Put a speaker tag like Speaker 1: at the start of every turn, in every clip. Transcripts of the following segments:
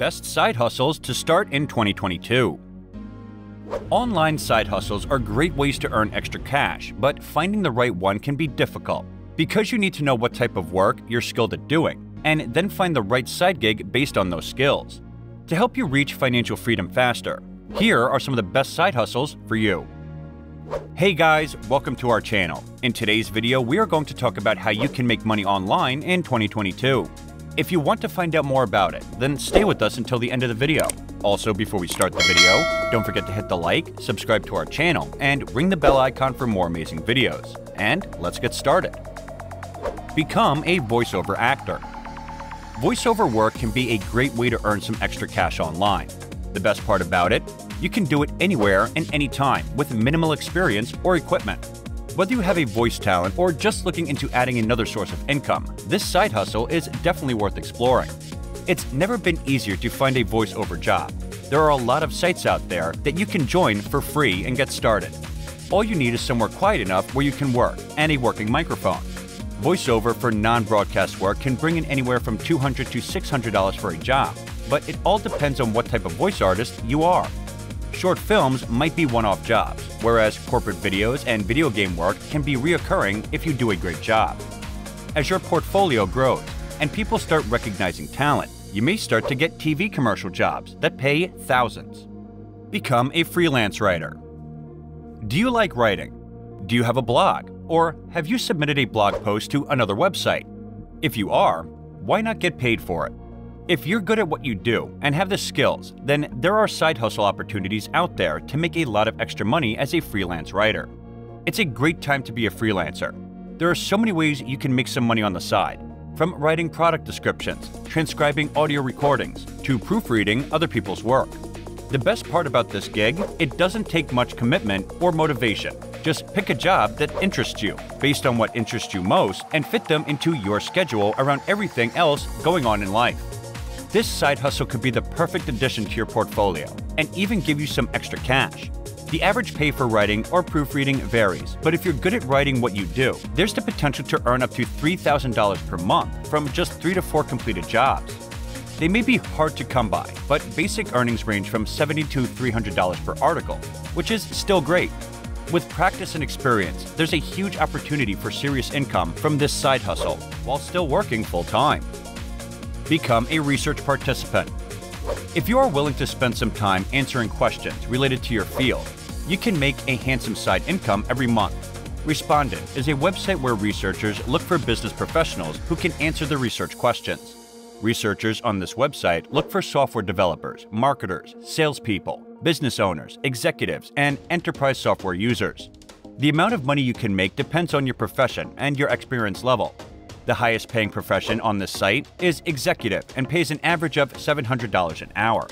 Speaker 1: Best side hustles to start in 2022. Online side hustles are great ways to earn extra cash, but finding the right one can be difficult because you need to know what type of work you're skilled at doing, and then find the right side gig based on those skills. To help you reach financial freedom faster, here are some of the best side hustles for you. Hey guys, welcome to our channel. In today's video, we are going to talk about how you can make money online in 2022. If you want to find out more about it, then stay with us until the end of the video. Also, before we start the video, don't forget to hit the like, subscribe to our channel, and ring the bell icon for more amazing videos. And let's get started. Become a voiceover actor. Voiceover work can be a great way to earn some extra cash online. The best part about it, you can do it anywhere and anytime with minimal experience or equipment. Whether you have a voice talent or just looking into adding another source of income, this side hustle is definitely worth exploring. It's never been easier to find a voiceover job. There are a lot of sites out there that you can join for free and get started. All you need is somewhere quiet enough where you can work and a working microphone. Voiceover for non-broadcast work can bring in anywhere from $200 to $600 for a job, but it all depends on what type of voice artist you are. Short films might be one-off jobs, whereas corporate videos and video game work can be reoccurring if you do a great job. As your portfolio grows and people start recognizing talent, you may start to get TV commercial jobs that pay thousands. Become a freelance writer. Do you like writing? Do you have a blog? Or have you submitted a blog post to another website? If you are, why not get paid for it? If you're good at what you do and have the skills, then there are side hustle opportunities out there to make a lot of extra money as a freelance writer. It's a great time to be a freelancer. There are so many ways you can make some money on the side, from writing product descriptions, transcribing audio recordings, to proofreading other people's work. The best part about this gig, it doesn't take much commitment or motivation. Just pick a job that interests you, based on what interests you most, and fit them into your schedule around everything else going on in life. This side hustle could be the perfect addition to your portfolio and even give you some extra cash. The average pay for writing or proofreading varies, but if you're good at writing what you do, there's the potential to earn up to $3,000 per month from just 3 to 4 completed jobs. They may be hard to come by, but basic earnings range from $70 to $300 per article, which is still great. With practice and experience, there's a huge opportunity for serious income from this side hustle while still working full-time. Become a research participant. If you are willing to spend some time answering questions related to your field, you can make a handsome side income every month. Respondent is a website where researchers look for business professionals who can answer the research questions. Researchers on this website look for software developers, marketers, salespeople, business owners, executives, and enterprise software users. The amount of money you can make depends on your profession and your experience level. The highest paying profession on this site is executive and pays an average of $700 an hour.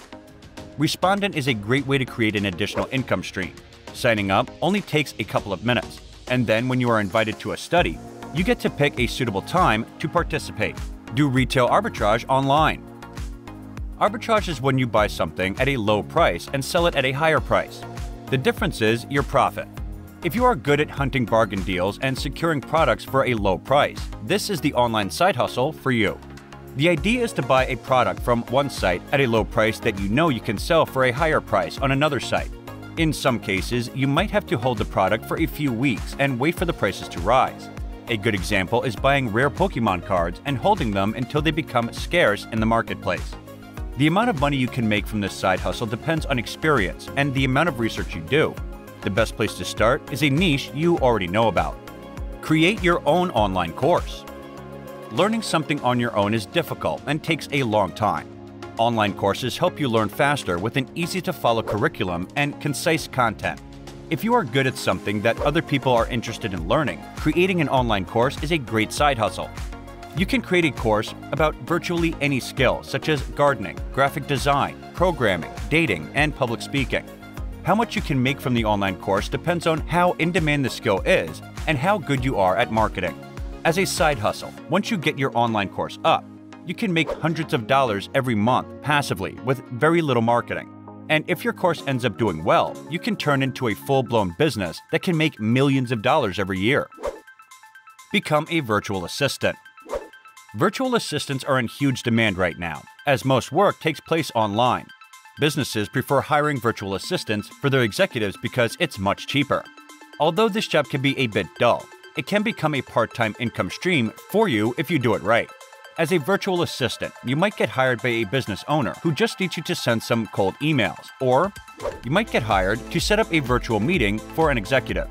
Speaker 1: Respondent is a great way to create an additional income stream. Signing up only takes a couple of minutes, and then when you are invited to a study, you get to pick a suitable time to participate. Do retail arbitrage online. Arbitrage is when you buy something at a low price and sell it at a higher price. The difference is your profit. If you are good at hunting bargain deals and securing products for a low price, this is the online side hustle for you. The idea is to buy a product from one site at a low price that you know you can sell for a higher price on another site. In some cases, you might have to hold the product for a few weeks and wait for the prices to rise. A good example is buying rare Pokemon cards and holding them until they become scarce in the marketplace. The amount of money you can make from this side hustle depends on experience and the amount of research you do. The best place to start is a niche you already know about. Create your own online course. Learning something on your own is difficult and takes a long time. Online courses help you learn faster with an easy-to-follow curriculum and concise content. If you are good at something that other people are interested in learning, creating an online course is a great side hustle. You can create a course about virtually any skill, such as gardening, graphic design, programming, dating, and public speaking. How much you can make from the online course depends on how in-demand the skill is and how good you are at marketing. As a side hustle, once you get your online course up, you can make hundreds of dollars every month passively with very little marketing. And if your course ends up doing well, you can turn into a full-blown business that can make millions of dollars every year. Become a virtual assistant. Virtual assistants are in huge demand right now, as most work takes place online. Businesses prefer hiring virtual assistants for their executives because it's much cheaper. Although this job can be a bit dull, it can become a part-time income stream for you if you do it right. As a virtual assistant, you might get hired by a business owner who just needs you to send some cold emails, or you might get hired to set up a virtual meeting for an executive,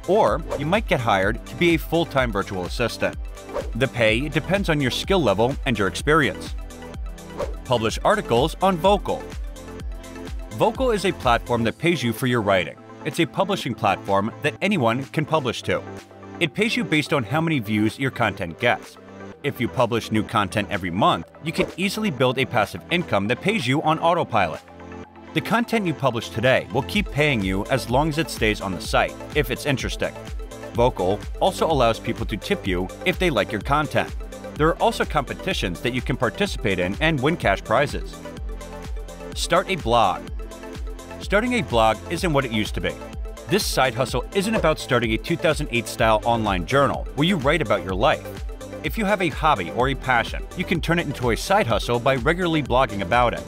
Speaker 1: or you might get hired to be a full-time virtual assistant. The pay depends on your skill level and your experience. Publish articles on Vocal. Vocal is a platform that pays you for your writing. It's a publishing platform that anyone can publish to. It pays you based on how many views your content gets. If you publish new content every month, you can easily build a passive income that pays you on autopilot. The content you publish today will keep paying you as long as it stays on the site, if it's interesting. Vocal also allows people to tip you if they like your content. There are also competitions that you can participate in and win cash prizes. Start a blog. Starting a blog isn't what it used to be. This side hustle isn't about starting a 2008-style online journal where you write about your life. If you have a hobby or a passion, you can turn it into a side hustle by regularly blogging about it.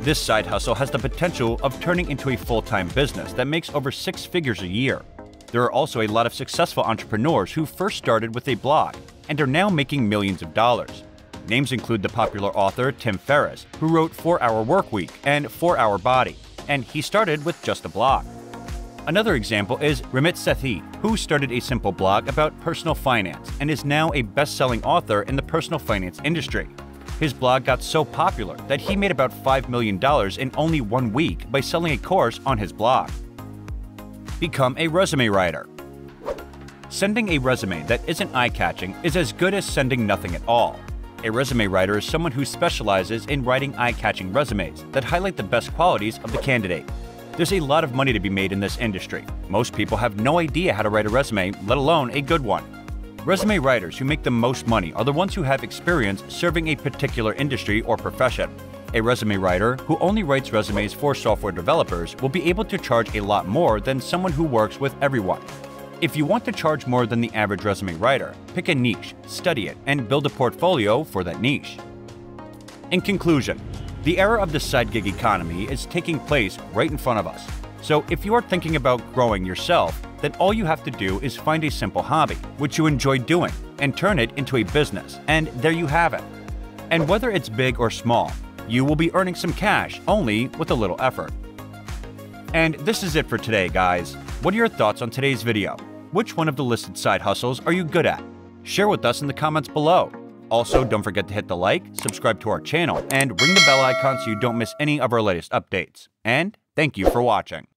Speaker 1: This side hustle has the potential of turning into a full-time business that makes over 6 figures a year. There are also a lot of successful entrepreneurs who first started with a blog and are now making millions of dollars. Names include the popular author Tim Ferriss, who wrote 4-Hour Workweek and 4-Hour Body, and he started with just a blog. Another example is Ramit Sethi, who started a simple blog about personal finance and is now a best-selling author in the personal finance industry. His blog got so popular that he made about $5 million in only 1 week by selling a course on his blog. Become a resume writer. Sending a resume that isn't eye-catching is as good as sending nothing at all. A resume writer is someone who specializes in writing eye-catching resumes that highlight the best qualities of the candidate. There's a lot of money to be made in this industry. Most people have no idea how to write a resume, let alone a good one. Resume writers who make the most money are the ones who have experience serving a particular industry or profession. A resume writer who only writes resumes for software developers will be able to charge a lot more than someone who works with everyone. If you want to charge more than the average resume writer, pick a niche, study it, and build a portfolio for that niche. In conclusion, the era of the side gig economy is taking place right in front of us. So if you are thinking about growing yourself, then all you have to do is find a simple hobby, which you enjoy doing, and turn it into a business, and there you have it. And whether it's big or small, you will be earning some cash only with a little effort. And this is it for today, guys. What are your thoughts on today's video? Which one of the listed side hustles are you good at? Share with us in the comments below. Also, don't forget to hit the like, subscribe to our channel, and ring the bell icon so you don't miss any of our latest updates. And thank you for watching.